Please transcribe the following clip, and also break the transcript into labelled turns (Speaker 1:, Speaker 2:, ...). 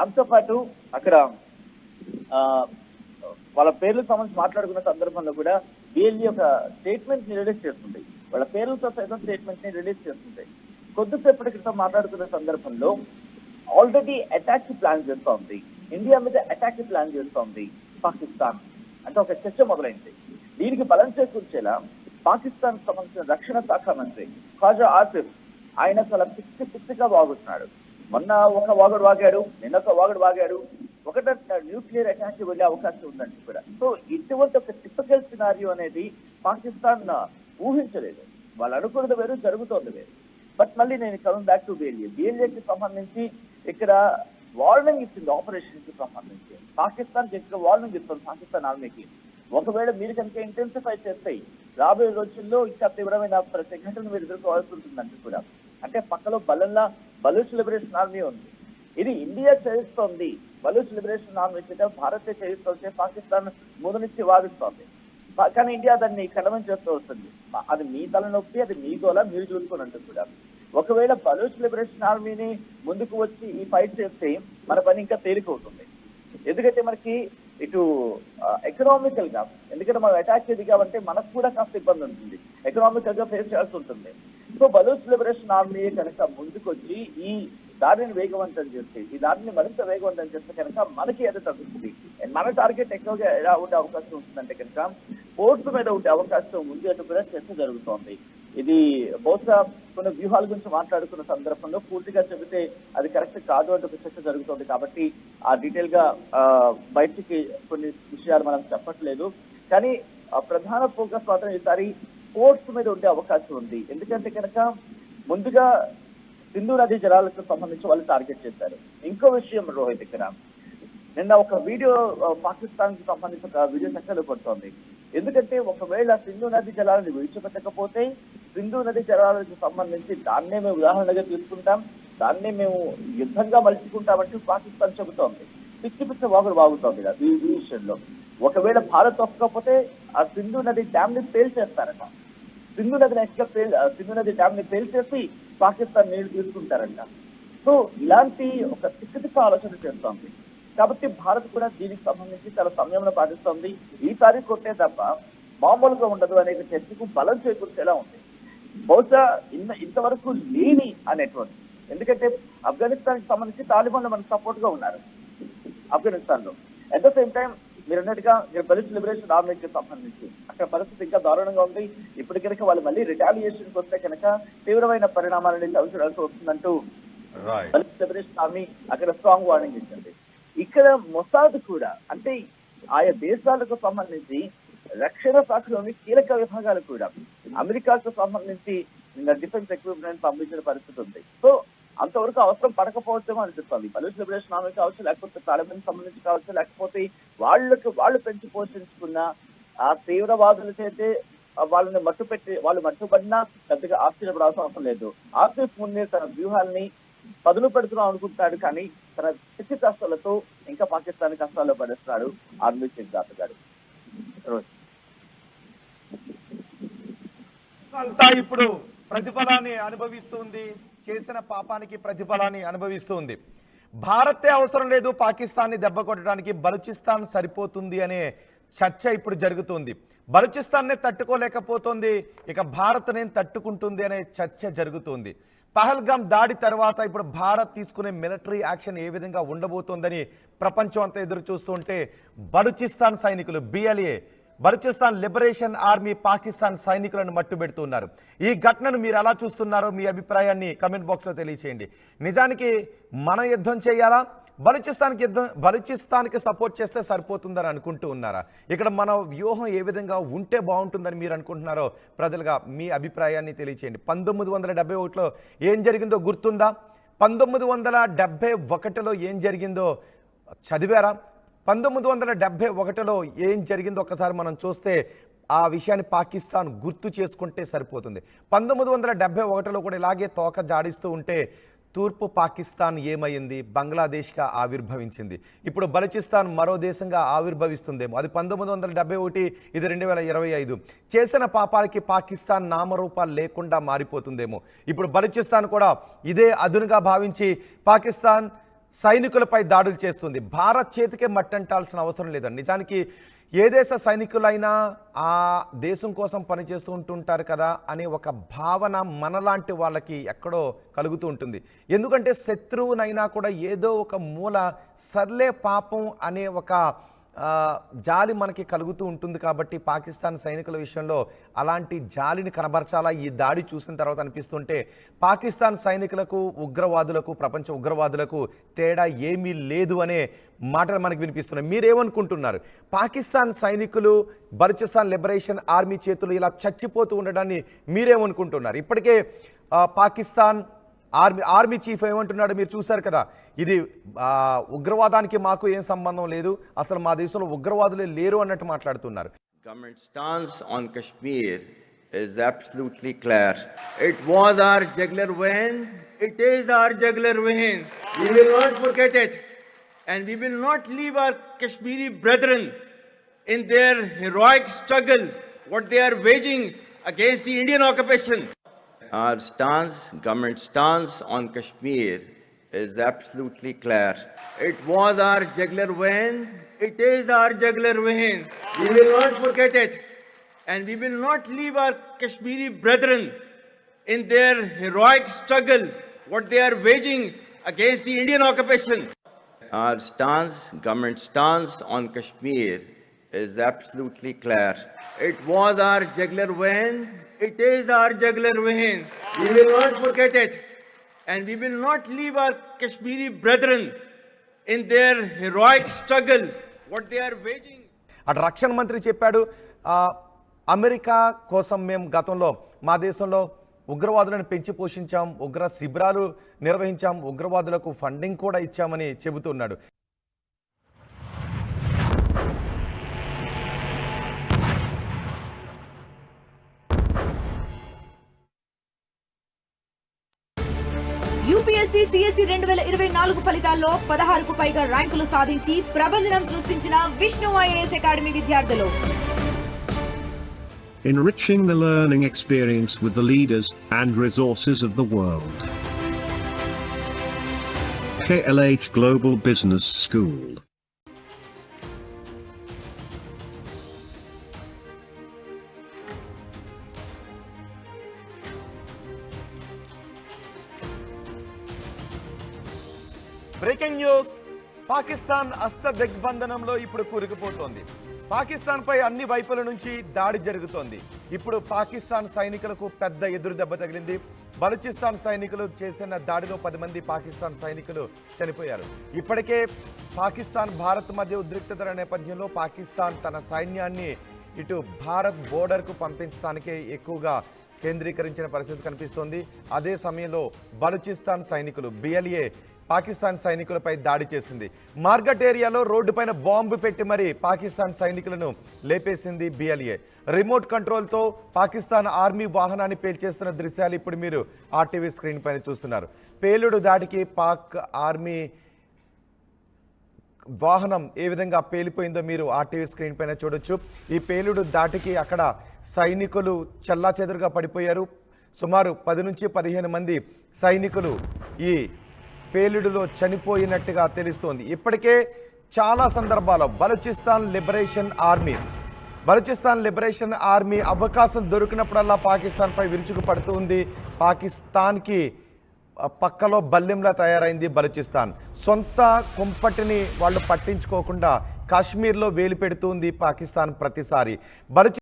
Speaker 1: దాంతో పాటు అక్కడ వాళ్ళ పేర్లకు సంబంధించి మాట్లాడుకున్న సందర్భంలో కూడా బిఎల్ఈ ఒక స్టేట్మెంట్ ని రిలీజ్ చేస్తుంది. వాళ్ళ పేర్లతో సైతం స్టేట్మెంట్ ని రిలీజ్ చేస్తుంది. కొద్దిసేపటి క్రితం మాట్లాడుతున్న సందర్భంలో ఆల్రెడీ అటాక్ ప్లాన్ చేస్తోంది, ఇండియా మీద అటాక్ ప్లాన్ చేస్తోంది పాకిస్తాన్ అంటే ఒక చర్చ మొదలైంది. దీనికి బలం చేకూర్చేలా పాకిస్తాన్ సంబంధించిన రక్షణ శాఖ మంత్రి ఖాజా ఆసిఫ్ ఆయన చాలా పిచ్చిగా వాగుతున్నాడు. మొన్న ఒక వాగుడు వాగాడు, నిన్న ఒక వాగుడు వాగాడు. ఒకట న్యూక్లియర్ అటాక్ వెళ్ళే అవకాశం ఉందంటే కూడా. సో ఇటువంటి ఒక టిపికల్ సినారియో అనేది పాకిస్తాన్ ఊహించలేదు. వాళ్ళు అనుకున్నది వేరు, జరుగుతోంది వేరు. బట్ మళ్ళీ నేను కమింగ్ బ్యాక్ టు బిఎల్ఏకి సంబంధించి ఇక్కడ వార్నింగ్ ఇచ్చింది. ఆపరేషన్ కి సంబంధించి పాకిస్తాన్ ఇక్కడ వార్నింగ్ ఇస్తుంది పాకిస్తాన్ ఆర్మీకి. ఒకవేళ మీరు కనుక ఇంటెన్సిఫై చేస్తాయి రాబోయే రోజుల్లో ఇంకా తీవ్రమైన ఘటనను మీరు ఎదుర్కోవాల్సి ఉంటుందంటే కూడా. అంటే పక్కలో బలూచ్ లిబరేషన్ ఆర్మీ ఉంది, ఇది ఇండియా చేయిస్తోంది. బలూచ్ లిబరేషన్ ఆర్మీ చేత భారతే చేయిస్తోంది, పాకిస్తాన్ ముందునిచ్చి వాదిస్తోంది. కానీ ఇండియా దాన్ని ఖండనం చేస్తూ వస్తుంది. అది మీ తలనొప్పి, అది మీ గోల, మీరు చూసుకొని అంటూ కూడా. ఒకవేళ బలూచ్ లిబరేషన్ ఆర్మీని ముందుకు వచ్చి ఈ ఫైట్ చేస్తే మన పని ఇంకా తేలికవుతుంది. ఎందుకంటే మనకి ఇటు ఎకనామికల్ గా, ఎందుకంటే మనం అటాక్ చేయగామంటే మనకు కూడా కాస్త ఇబ్బంది ఉంటుంది, ఎకనామికల్ గా ఫేస్ చేయాల్సి ఉంటుంది. సో బలూచ్ లిబరేషన్ ఆర్మీ కనుక ముందుకొచ్చి ఈ దాడిని వేగవంతం చేస్తే, ఈ దాడిని మరింత వేగవంతం చేస్తే కనుక మనకి అది తగ్గుతుంది. మన టార్గెట్ ఎక్కువగా ఎలా ఉండే అవకాశం ఉంటుందంటే కనుక పోర్ట్స్ మీద ఉండే అవకాశం ఉంది అని కూడా చర్చ జరుగుతోంది. ఇది బహుశా కొన్ని వ్యూహాల గురించి మాట్లాడుకున్న సందర్భంలో పూర్తిగా చెబితే అది కరెక్ట్ కాదు అంటే ఒక చర్చ జరుగుతుంది. కాబట్టి ఆ డీటెయిల్ గా బయటికి కొన్ని విషయాలు మనం చెప్పట్లేదు. కానీ ప్రధాన ఫోకస్ మాత్రం ఈసారి పోర్ట్స్ మీద ఉండే అవకాశం ఉంది. ఎందుకంటే కనుక ముందుగా సింధు నదీ జలాలకు సంబంధించి వాళ్ళు టార్గెట్ చేశారు. ఇంకో విషయం రోహిత్, ఇక్కడ నిన్న ఒక వీడియో పాకిస్తాన్ కి సంబంధించి ఒక వీడియో చక్కలు పడుతోంది. ఎందుకంటే ఒకవేళ సింధు నదీ జలాలను విడిచిపెట్టకపోతే సింధు నదీ జలాలకు సంబంధించి దాన్నే మేము ఉదాహరణగా తీసుకుంటాం, దాన్నే మేము యుద్ధంగా మలుచుకుంటామంటూ పాకిస్తాన్ చెబుతోంది. పిచ్చి వాగుడు వాగుతోంది ఈ విషయంలో. ఒకవేళ భారత్ ఒక్కకపోతే ఆ సింధు నది డ్యామ్ ని పేల్చేస్తారట. సింధు నది డ్యామ్ ని పేల్చేసి పాకిస్తాన్ నీళ్లు తీసుకుంటారంట. సో ఇలాంటి ఒక తిక్క ఆలోచన చేస్తోంది. కాబట్టి భారత్ కూడా దీనికి సంబంధించి చాలా సంయమనం పాటిస్తోంది. ఈసారి కొట్టే తప్ప మామూలుగా ఉండదు అనే చర్చకు బలం చేకూర్చేలా ఉంది. బహుశా ఇంతవరకు లేని అనేటువంటి, ఎందుకంటే ఆఫ్ఘనిస్తాన్ కి సంబంధించి తాలిబాన్లు మనకు సపోర్ట్ గా ఉన్నారు ఆఫ్ఘనిస్తాన్ లో. అట్ ద సేమ్ టైం మీరు అన్నట్టుగా బలూచ్ లిబరేషన్ ఆర్మీకి సంబంధించి అక్కడ పరిస్థితి ఇంకా దారుణంగా ఉంది. ఇప్పుడు కనుక వాళ్ళు మళ్ళీ రిటాలియేషన్కి వస్తే కనుక తీవ్రమైన పరిణామాలను చవిచూడాల్సి వస్తుందంటూ బలూచ్ లిబరేషన్ ఆర్మీ అక్కడ స్ట్రాంగ్ వార్నింగ్ ఇచ్చింది. ఇక్కడ మొసాద్ కూడా, అంటే ఆయా దేశాలకు సంబంధించి రక్షణ శాఖలోని కీలక విభాగాలు కూడా అమెరికాకు సంబంధించి డిఫెన్స్ ఎక్విప్మెంట్ పంపించిన పరిస్థితి ఉంది. సో అంతవరకు అవసరం పడకపోవచ్చేమో అనిపిస్తుంది. బలూచ్ లిబరేషన్ ఆర్మీ కావచ్చు, లేకపోతే తాలిబాన్ సంబంధించి కావచ్చు, లేకపోతే వాళ్ళు పెంచి పోషించుకున్న ఆ తీవ్రవాదుల చేతే వాళ్ళని వాళ్ళు మట్టుబడినా పెద్దగా ఆశ్చర్యపడాల్సిన అవసరం లేదు. ఆసిఫ్ మున్నీర్ తన వ్యూహాల్ని పదులు పెడుతున్నాం అనుకుంటున్నాడు, కానీ తన శక్తి కష్టాలతో ఇంకా పాకిస్తాన్ కష్టాల్లో పడేస్తున్నాడు ఆర్మీ చీఫ్ గారు.
Speaker 2: అంతా ఇప్పుడు ప్రతిఫలాన్ని అనుభవిస్తుంది, చేసిన పాపానికి ప్రతిఫలాన్ని అనుభవిస్తుంది. భారతే అవసరం లేదు పాకిస్తాన్ని దెబ్బ కొట్టడానికి, బలూచిస్తాన్ సరిపోతుంది అనే చర్చ ఇప్పుడు జరుగుతుంది. బలూచిస్తాన్నే తట్టుకోలేకపోతుంది, ఇక భారత్నే తట్టుకుంటుంది అనే చర్చ జరుగుతుంది. పహల్గామ్ దాడి తర్వాత ఇప్పుడు భారత్ తీసుకునే మిలిటరీ యాక్షన్ ఏ విధంగా ఉండబోతోందని ప్రపంచం అంతా ఎదురు చూస్తుంటే బలూచిస్తాన్ సైనికులు BLA Balochistan liberation army Pakistan సైనికులను మట్టుబెడుతున్నారు. ఈ ఘటనను మీరు ఎలా చూస్తున్నారో మీ అభిప్రాయాన్ని కమెంట్ బాక్స్లో తెలియచేయండి. నిజానికి మనం యుద్ధం చేయాలా, బలూచిస్తాన్కి సపోర్ట్ చేస్తే సరిపోతుందని అనుకుంటూ ఉన్నారా? ఇక్కడ మన వ్యూహం ఏ విధంగా ఉంటే బాగుంటుందని మీరు అనుకుంటున్నారో ప్రజలుగా మీ అభిప్రాయాన్ని తెలియచేయండి. 1971లో ఏం జరిగిందో గుర్తుందా? 1971లో ఏం జరిగిందో చదివారా? 1971లో ఏం జరిగిందో ఒకసారి మనం చూస్తే ఆ విషయాన్ని పాకిస్తాన్ గుర్తు చేసుకుంటే సరిపోతుంది. 1971లో కూడా ఇలాగే తోక జాడిస్తూ ఉంటే తూర్పు పాకిస్తాన్ ఏమైంది? బంగ్లాదేశ్గా ఆవిర్భవించింది. ఇప్పుడు బలూచిస్తాన్ మరో దేశంగా ఆవిర్భవిస్తుందేమో. అది 1971, ఇది 2025. చేసిన పాపాలకి పాకిస్తాన్ నామరూపాలు లేకుండా మారిపోతుందేమో. ఇప్పుడు బలూచిస్తాన్ కూడా ఇదే అదునుగా భావించి పాకిస్తాన్ సైనికులపై దాడులు చేస్తుంది. భారత్ చేతికే మట్టంటాల్సిన అవసరం లేదండి. నిజానికి ఏ దేశ సైనికులైనా ఆ దేశం కోసం పనిచేస్తూ ఉంటుంటారు కదా అనే ఒక భావన మనలాంటి వాళ్ళకి ఎక్కడో కలుగుతూ ఉంటుంది. ఎందుకంటే శత్రువునైనా కూడా ఏదో ఒక మూల సర్లే పాపం అనే ఒక జాలి మనకి కలుగుతూ ఉంటుంది. కాబట్టి పాకిస్తాన్ సైనికుల విషయంలో అలాంటి జాలిని కనబరచాలా ఈ దాడి చూసిన తర్వాత అనిపిస్తుంటే, పాకిస్తాన్ సైనికులకు ఉగ్రవాదులకు ప్రపంచ ఉగ్రవాదులకు తేడా ఏమీ లేదు అనే మాటలు మనకు వినిపిస్తున్నాయి. మీరేమనుకుంటున్నారు? పాకిస్తాన్ సైనికులు బలూచిస్తాన్ లిబరేషన్ ఆర్మీ చేతులు ఇలా చచ్చిపోతూ ఉండడాన్ని మీరేమనుకుంటున్నారు? ఇప్పటికే పాకిస్తాన్ ఆర్మీ చీఫ్ ఏమంటున్నాడు మీరు చూశారు కదా, ఇది ఉగ్రవాదానికి మాకు ఏం సంబంధం లేదు, అసలు మా దేశంలో ఉగ్రవాదులే లేరు అన్నట్టు మాట్లాడుతున్నారు.
Speaker 3: Government stance on Kashmir is absolutely clear. It was our jugular vein, it is our jugular vein. We will not forget it, and we will not leave our Kashmiri brethren in their heroic struggle, what they are waging against the Indian occupation. Our stance, government stance on Kashmir is absolutely clear. It was our jugular vein, it is our jugular vein. We will not forget it, and we will not leave our Kashmiri brethren in their heroic struggle, what they are waging against the Indian occupation. Our stance, government stance on Kashmir is absolutely clear. It was our jugular vein, it is our jugular vein. We will not forget it, and we will not leave our Kashmiri brethren in their heroic struggle, what they are waging.
Speaker 2: అటు రక్షణ మంత్రి చెప్పాడు, America కోసం మేము గతంలో మా దేశంలో ఉగ్రవాదులను పెంచి పోషించాం, ఉగ్ర శిబిరాలు నిర్వహించాం, ఉగ్రవాదులకు ఫండింగ్ కూడా ఇచ్చామని చెబుతున్నాడు.
Speaker 4: యూపీఎస్సీ సిఎస్సి 2024 ఫలితాల్లో 16కు పైగా ర్యాంకులు సాధించి ప్రభంజనం సృష్టించిన విష్ణు ఐఏఎస్ అకాడమీ విద్యార్థులు.
Speaker 5: Enriching the learning experience with the leaders and resources of the world. KLH Global Business School.
Speaker 2: Breaking news, Pakistan అస్త దిగ్బంధనంలో ఇప్పుడు కూరుకుపోతోంది. పాకిస్తాన్ పై అన్ని వైపుల నుంచి దాడి జరుగుతోంది. ఇప్పుడు పాకిస్తాన్ సైనికులకు పెద్ద ఎదురు దెబ్బ తగిలింది. బలూచిస్తాన్ సైనికులు చేసిన దాడిలో 10 మంది పాకిస్తాన్ సైనికులు చనిపోయారు. ఇప్పటికే పాకిస్తాన్ భారత్ మధ్య ఉద్రిక్తతల నేపథ్యంలో పాకిస్తాన్ తన సైన్యాన్ని ఇటు భారత్ బోర్డర్కు పంపించడానికే ఎక్కువగా కేంద్రీకరించిన పరిస్థితి కనిపిస్తోంది. అదే సమయంలో బలూచిస్తాన్ సైనికులు BLA పాకిస్తాన్ సైనికులపై దాడి చేసింది. మార్గట్ ఏరియాలో రోడ్డుపైన బాంబు పెట్టి మరి పాకిస్తాన్ సైనికులను లేపేసింది BLA. రిమోట్ కంట్రోల్తో పాకిస్తాన్ ఆర్మీ వాహనాన్ని పేల్చేస్తున్న దృశ్యాలు ఇప్పుడు మీరు RTV స్క్రీన్ పైన చూస్తున్నారు. పేలుడు దాడికి పాక్ ఆర్మీ వాహనం ఏ విధంగా పేలిపోయిందో మీరు RTV స్క్రీన్ పైన చూడొచ్చు. ఈ పేలుడు దాటికి అక్కడ సైనికులు చెల్లాచెదురుగా పడిపోయారు. సుమారు 10 నుంచి 15 మంది సైనికులు ఈ పేలుడులో చనిపోయినట్టుగా తెలుస్తోంది. ఇప్పటికే చాలా సందర్భాల్లో బలూచిస్తాన్ లిబరేషన్ ఆర్మీ అవకాశం దొరికినప్పుడల్లా పాకిస్తాన్పై విరుచుకు పడుతుంది. పాకిస్తాన్కి పక్కలో బల్లెంలా తయారైంది బలూచిస్తాన్. సొంత కుంపటిని వాళ్ళు పట్టించుకోకుండా కాశ్మీర్లో వేలు పెడుతుంది పాకిస్తాన్ ప్రతిసారి.